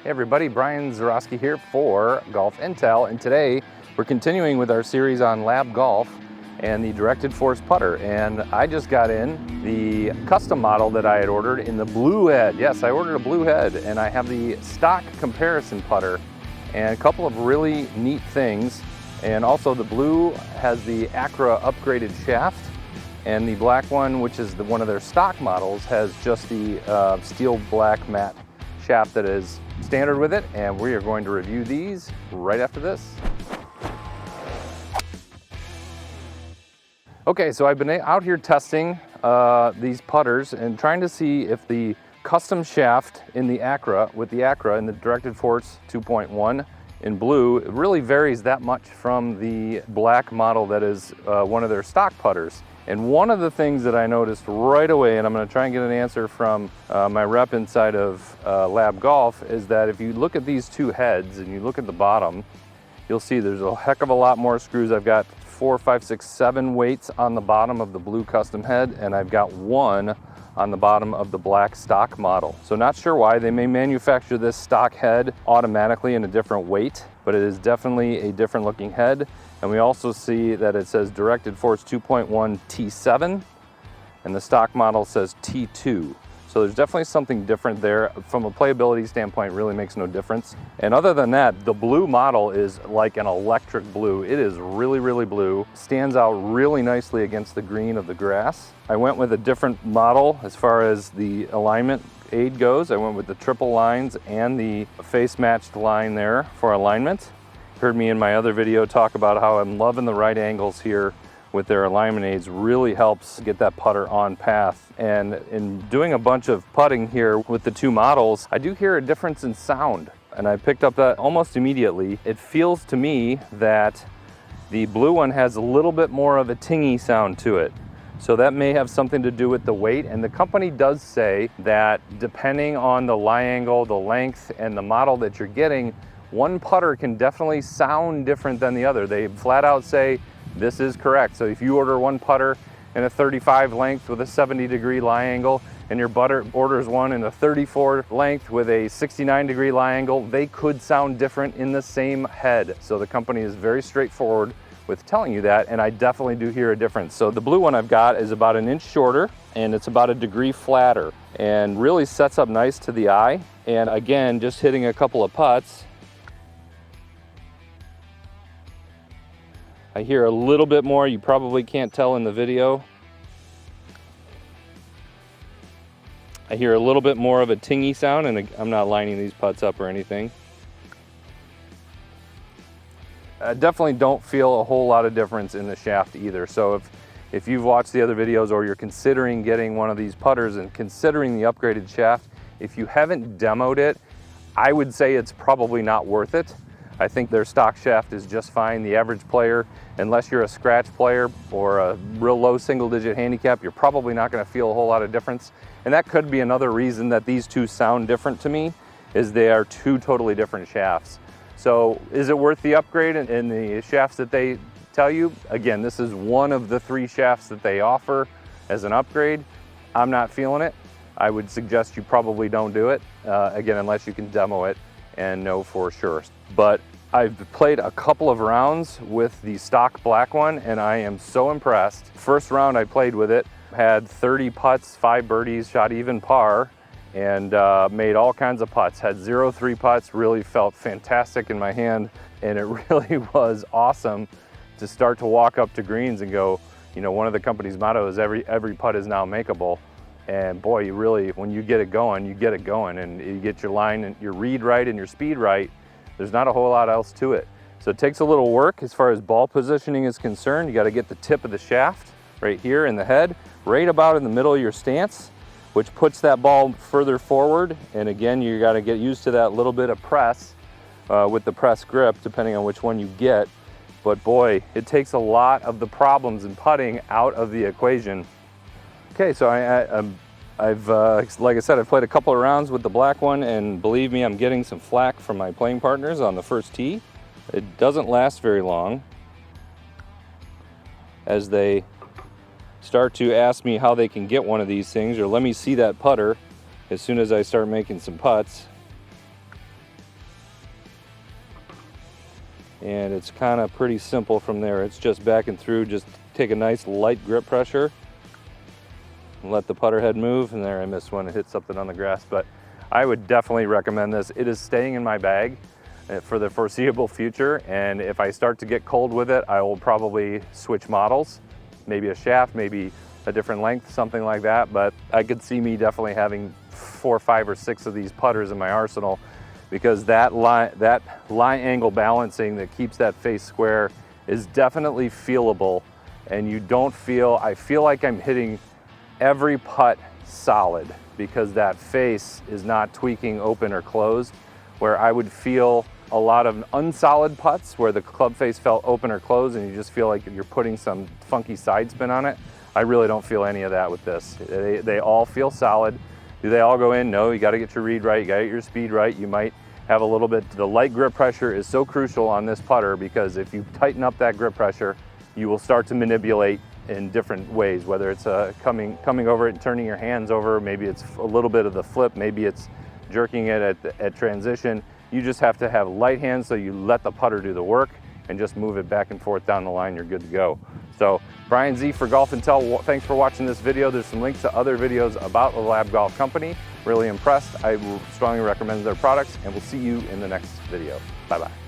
Hey everybody, Bryan Zurawski here for Golf Intel, and today we're continuing with our series on lab golf and the directed force putter. And I just got in the custom model that I had ordered in the blue head. Yes, I ordered a blue head, and I have the stock comparison putter and a couple of really neat things. And also the blue has the ACCRA upgraded shaft, and the black one, which is one of their stock models, has just the steel black matte shaft that is standard with it. And we are going to review these right after this. Okay, so I've been out here testing these putters and trying to see if the custom shaft in the ACCRA, with the ACCRA in the directed force 2.1 in blue, it really varies that much from the black model that is one of their stock putters. And one of the things that I noticed right away, and I'm going to try and get an answer from my rep inside of Lab Golf, is that if you look at these two heads and you look at the bottom, you'll see there's a heck of a lot more screws. I've got 4, 5, 6, 7 weights on the bottom of the blue custom head, and I've got 1 on the bottom of the black stock model. So not sure why. They may manufacture this stock head automatically in a different weight, but it is definitely a different looking head. And we also see that it says directed force 2.1 T7, and the stock model says T2. So there's definitely something different there. From a playability standpoint, it really makes no difference. And other than that, the blue model is like an electric blue. It is really, really blue. Stands out really nicely against the green of the grass. I went with a different model as far as the alignment aid goes. I went with the triple lines and the face matched line there for alignment. Heard me in my other video talk about how I'm loving the right angles here with their alignment aids. Really helps get that putter on path. And in doing a bunch of putting here with the two models, I do hear a difference in sound, and I picked up that almost immediately. It feels to me that the blue one has a little bit more of a tingy sound to it. So that may have something to do with the weight. And the company does say that depending on the lie angle, the length, and the model that you're getting, one putter can definitely sound different than the other. They flat out say this is correct. So if you order one putter in a 35 length with a 70-degree lie angle, and your buddy orders one in a 34 length with a 69-degree lie angle, they could sound different in the same head. So the company is very straightforward with telling you that, and I definitely do hear a difference. So the blue one I've got is about an inch shorter, and it's about a degree flatter, and really sets up nice to the eye. And again, just hitting a couple of putts, I hear a little bit more. You probably can't tell in the video. I hear a little bit more of a tingy sound, and I'm not lining these putts up or anything. I definitely don't feel a whole lot of difference in the shaft either. So if you've watched the other videos, or you're considering getting one of these putters and considering the upgraded shaft, if you haven't demoed it, I would say it's probably not worth it. I think their stock shaft is just fine. The average player, unless you're a scratch player or a real low single-digit handicap, you're probably not going to feel a whole lot of difference. And that could be another reason that these two sound different to me, is they are two totally different shafts. So is it worth the upgrade in the shafts that they tell you? Again, this is one of the 3 shafts that they offer as an upgrade. I'm not feeling it. I would suggest you probably don't do it, again, unless you can demo it and know for sure. But I've played a couple of rounds with the stock black one, and I am so impressed. First round I played with it, had 30 putts, 5 birdies, shot even par, and made all kinds of putts. Had 0 3 putts, really felt fantastic in my hand, and it really was awesome to start to walk up to greens and go, you know, one of the company's motto is every putt is now makeable. And boy, you really, when you get it going, and you get your line and your read right and your speed right. There's not a whole lot else to it. So it takes a little work as far as ball positioning is concerned. You got to get the tip of the shaft right here in the head, right about in the middle of your stance, which puts that ball further forward. And again, you got to get used to that little bit of press with the press grip, depending on which one you get. But boy, it takes a lot of the problems in putting out of the equation. Okay, so I've like I said, I've played a couple of rounds with the black one, and believe me, I'm getting some flack from my playing partners on the first tee. It doesn't last very long as they start to ask me how they can get one of these things, or let me see that putter as soon as I start making some putts. and it's kind of pretty simple from there. It's just back and through. Just take a nice light grip pressure and let the putter head move. And there, I missed one. It hit something on the grass, but I would definitely recommend this. It is staying in my bag for the foreseeable future, and if I start to get cold with it, I will probably switch models, maybe a shaft, maybe a different length, something like that. But I could see me definitely having 4, 5, or 6 of these putters in my arsenal, because that lie angle balancing that keeps that face square is definitely feelable, and you don't feel, I feel like I'm hitting every putt solid because that face is not tweaking open or closed, where I would feel a lot of unsolid putts where the club face felt open or closed and you just feel like you're putting some funky side spin on it. I really don't feel any of that with this. They all feel solid. Do they all go in? No, you got to get your read right, you got to get your speed right. You might have a little bit, the light grip pressure is so crucial on this putter, because if you tighten up that grip pressure, you will start to manipulate in different ways, whether it's coming over it and turning your hands over, maybe it's a little bit of the flip, maybe it's jerking it at transition. You just have to have light hands, so you let the putter do the work and just move it back and forth down the line, you're good to go. So Brian Z for Golf and Tell, thanks for watching this video. There's some links to other videos about the Lab Golf Company. Really impressed. I will strongly recommend their products, and we'll see you in the next video. Bye-bye.